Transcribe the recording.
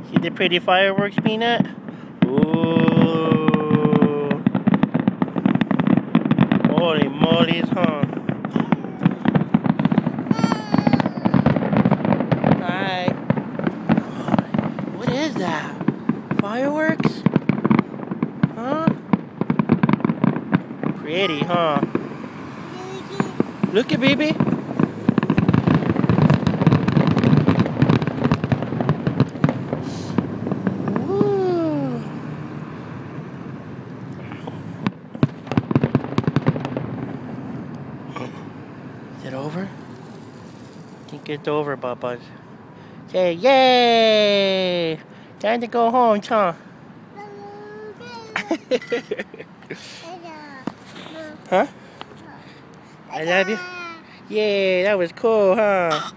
See the pretty fireworks, Peanut? Ooh. Holy mollies, huh? Hi. What is that? Fireworks? Huh? Pretty, huh? Look at baby. Woo. Is it over? I think it's over, Bubba. Say yay! Time to go home, huh? Huh? I love you. Yay, that was cool, huh?